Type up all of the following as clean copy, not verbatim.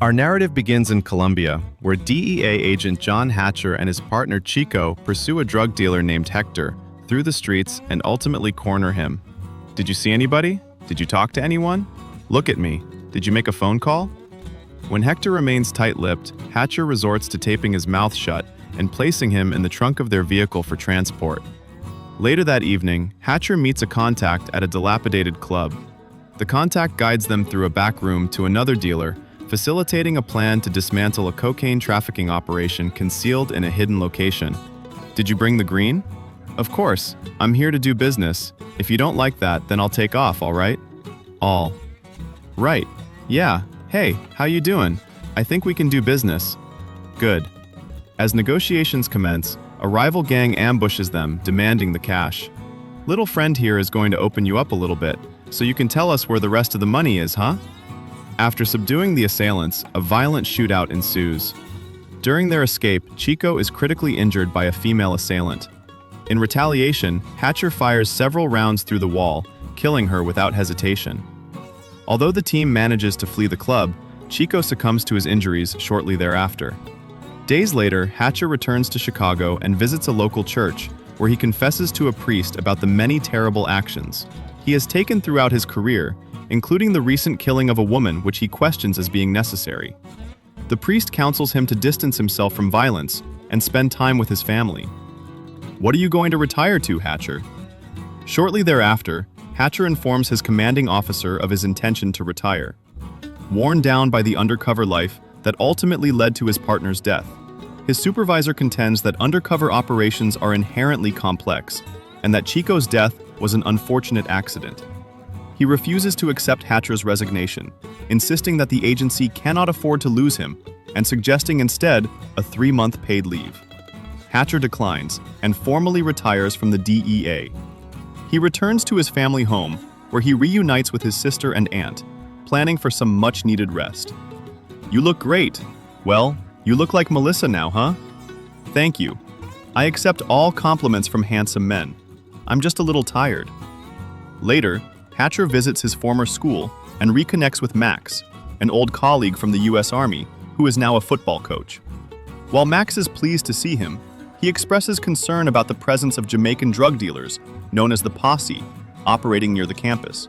Our narrative begins in Colombia, where DEA agent John Hatcher and his partner Chico pursue a drug dealer named Hector through the streets and ultimately corner him. Did you see anybody? Did you talk to anyone? Look at me. Did you make a phone call? When Hector remains tight-lipped, Hatcher resorts to taping his mouth shut and placing him in the trunk of their vehicle for transport. Later that evening, Hatcher meets a contact at a dilapidated club. The contact guides them through a back room to another dealer, facilitating a plan to dismantle a cocaine trafficking operation concealed in a hidden location. Did you bring the green? Of course, I'm here to do business. If you don't like that, then I'll take off, all right? All right. Yeah. Hey, how you doing? I think we can do business. Good. As negotiations commence, a rival gang ambushes them, demanding the cash. Little friend here is going to open you up a little bit, so you can tell us where the rest of the money is, huh? After subduing the assailants, a violent shootout ensues. During their escape, Chico is critically injured by a female assailant. In retaliation, Hatcher fires several rounds through the wall, killing her without hesitation. Although the team manages to flee the club, Chico succumbs to his injuries shortly thereafter. Days later, Hatcher returns to Chicago and visits a local church, where he confesses to a priest about the many terrible actions he has taken throughout his career, including the recent killing of a woman which he questions as being necessary. The priest counsels him to distance himself from violence and spend time with his family. What are you going to retire to, Hatcher? Shortly thereafter, Hatcher informs his commanding officer of his intention to retire. Worn down by the undercover life that ultimately led to his partner's death, his supervisor contends that undercover operations are inherently complex and that Chico's death was an unfortunate accident. He refuses to accept Hatcher's resignation, insisting that the agency cannot afford to lose him and suggesting instead a 3-month paid leave. Hatcher declines and formally retires from the DEA. He returns to his family home, where he reunites with his sister and aunt, planning for some much-needed rest. You look great. Well, you look like Melissa now, huh? Thank you. I accept all compliments from handsome men. I'm just a little tired. Later, Hatcher visits his former school and reconnects with Max, an old colleague from the U.S. Army who is now a football coach. While Max is pleased to see him, he expresses concern about the presence of Jamaican drug dealers, known as the Posse, operating near the campus.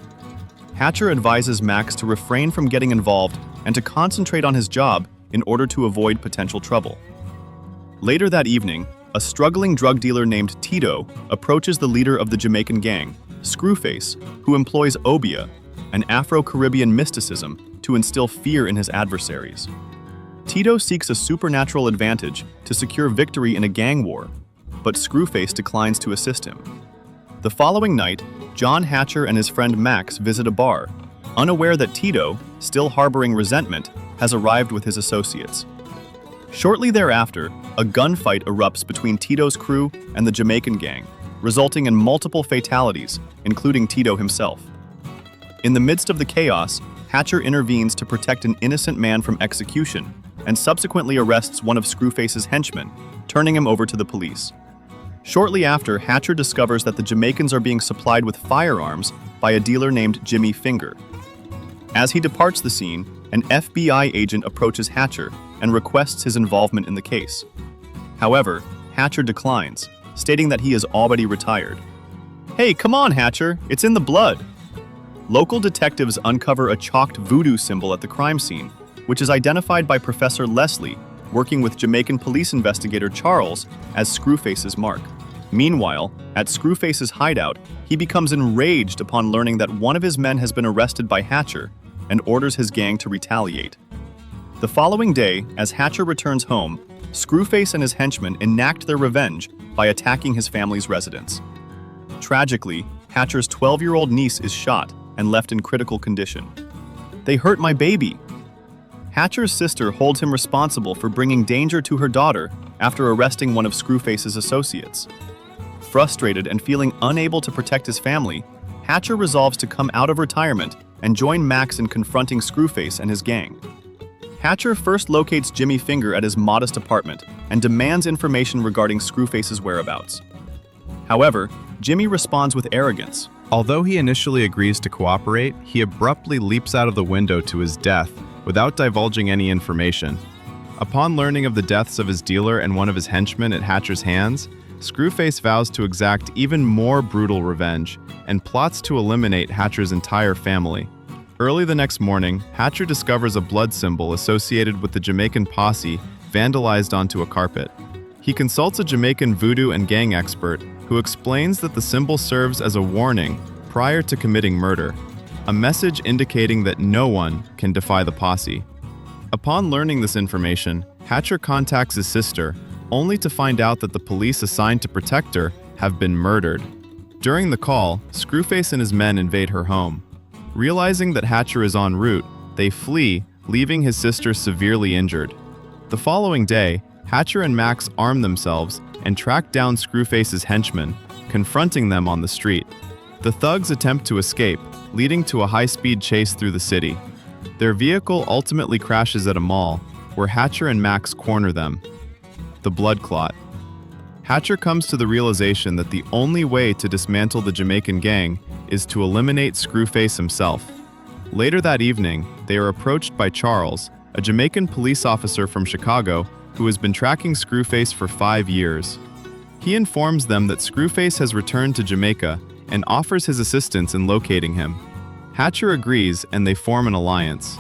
Hatcher advises Max to refrain from getting involved and to concentrate on his job in order to avoid potential trouble. Later that evening, a struggling drug dealer named Tito approaches the leader of the Jamaican gang, Screwface, who employs obeah, an Afro-Caribbean mysticism, to instill fear in his adversaries. Tito seeks a supernatural advantage to secure victory in a gang war, but Screwface declines to assist him. The following night, John Hatcher and his friend Max visit a bar, unaware that Tito, still harboring resentment, has arrived with his associates. Shortly thereafter, a gunfight erupts between Tito's crew and the Jamaican gang, resulting in multiple fatalities, including Tito himself. In the midst of the chaos, Hatcher intervenes to protect an innocent man from execution and subsequently arrests one of Screwface's henchmen, turning him over to the police. Shortly after, Hatcher discovers that the Jamaicans are being supplied with firearms by a dealer named Jimmy Finger. As he departs the scene, an FBI agent approaches Hatcher and requests his involvement in the case. However, Hatcher declines, stating that he is already retired. Hey, come on, Hatcher, it's in the blood. Local detectives uncover a chalked voodoo symbol at the crime scene, which is identified by Professor Leslie, working with Jamaican police investigator Charles as Screwface's mark. Meanwhile, at Screwface's hideout, he becomes enraged upon learning that one of his men has been arrested by Hatcher and orders his gang to retaliate. The following day, as Hatcher returns home, Screwface and his henchmen enact their revenge by attacking his family's residence. Tragically, Hatcher's 12-year-old niece is shot and left in critical condition. They hurt my baby. Hatcher's sister holds him responsible for bringing danger to her daughter after arresting one of Screwface's associates. Frustrated and feeling unable to protect his family, Hatcher resolves to come out of retirement and join Max in confronting Screwface and his gang. Hatcher first locates Jimmy Finger at his modest apartment and demands information regarding Screwface's whereabouts. However, Jimmy responds with arrogance. Although he initially agrees to cooperate, he abruptly leaps out of the window to his death without divulging any information. Upon learning of the deaths of his dealer and one of his henchmen at Hatcher's hands, Screwface vows to exact even more brutal revenge and plots to eliminate Hatcher's entire family. Early the next morning, Hatcher discovers a blood symbol associated with the Jamaican posse vandalized onto a carpet. He consults a Jamaican voodoo and gang expert who explains that the symbol serves as a warning prior to committing murder, a message indicating that no one can defy the posse. Upon learning this information, Hatcher contacts his sister, only to find out that the police assigned to protect her have been murdered. During the call, Screwface and his men invade her home. Realizing that Hatcher is en route, they flee, leaving his sister severely injured. The following day, Hatcher and Max arm themselves and track down Screwface's henchmen, confronting them on the street. The thugs attempt to escape, leading to a high-speed chase through the city. Their vehicle ultimately crashes at a mall, where Hatcher and Max corner them. The blood clot. Hatcher comes to the realization that the only way to dismantle the Jamaican gang is to eliminate Screwface himself. Later that evening, they are approached by Charles, a Jamaican police officer from Chicago who has been tracking Screwface for 5 years. He informs them that Screwface has returned to Jamaica and offers his assistance in locating him. Hatcher agrees and they form an alliance.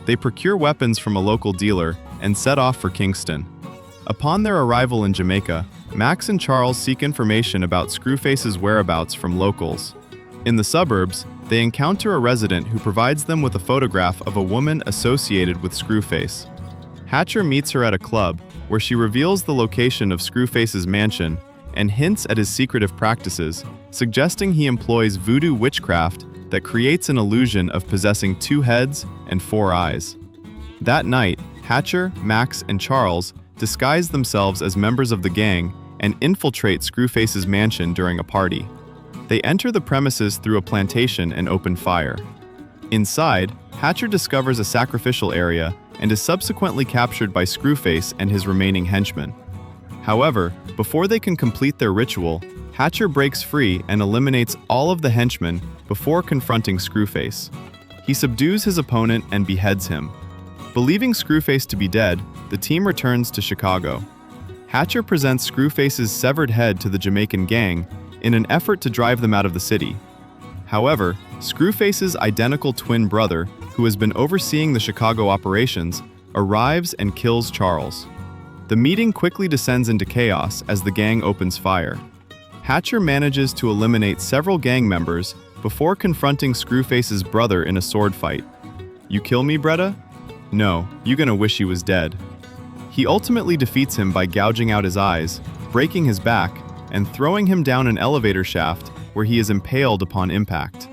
They procure weapons from a local dealer and set off for Kingston. Upon their arrival in Jamaica, Max and Charles seek information about Screwface's whereabouts from locals. In the suburbs, they encounter a resident who provides them with a photograph of a woman associated with Screwface. Hatcher meets her at a club, where she reveals the location of Screwface's mansion and hints at his secretive practices, suggesting he employs voodoo witchcraft that creates an illusion of possessing 2 heads and 4 eyes. That night, Hatcher, Max, and Charles disguise themselves as members of the gang and infiltrate Screwface's mansion during a party. They enter the premises through a plantation and open fire. Inside, Hatcher discovers a sacrificial area and is subsequently captured by Screwface and his remaining henchmen. However, before they can complete their ritual, Hatcher breaks free and eliminates all of the henchmen before confronting Screwface. He subdues his opponent and beheads him. Believing Screwface to be dead, the team returns to Chicago. Hatcher presents Screwface's severed head to the Jamaican gang in an effort to drive them out of the city. However, Screwface's identical twin brother, who has been overseeing the Chicago operations, arrives and kills Charles. The meeting quickly descends into chaos as the gang opens fire. Hatcher manages to eliminate several gang members before confronting Screwface's brother in a sword fight. "You kill me, Bretta? No, you gonna wish he was dead." He ultimately defeats him by gouging out his eyes, breaking his back, and throwing him down an elevator shaft where he is impaled upon impact.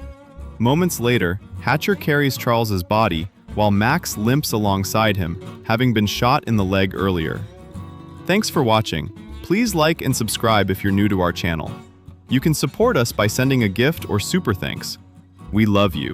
Moments later, Hatcher carries Charles's body while Max limps alongside him, having been shot in the leg earlier. Thanks for watching. Please like and subscribe if you're new to our channel. You can support us by sending a gift or super thanks. We love you.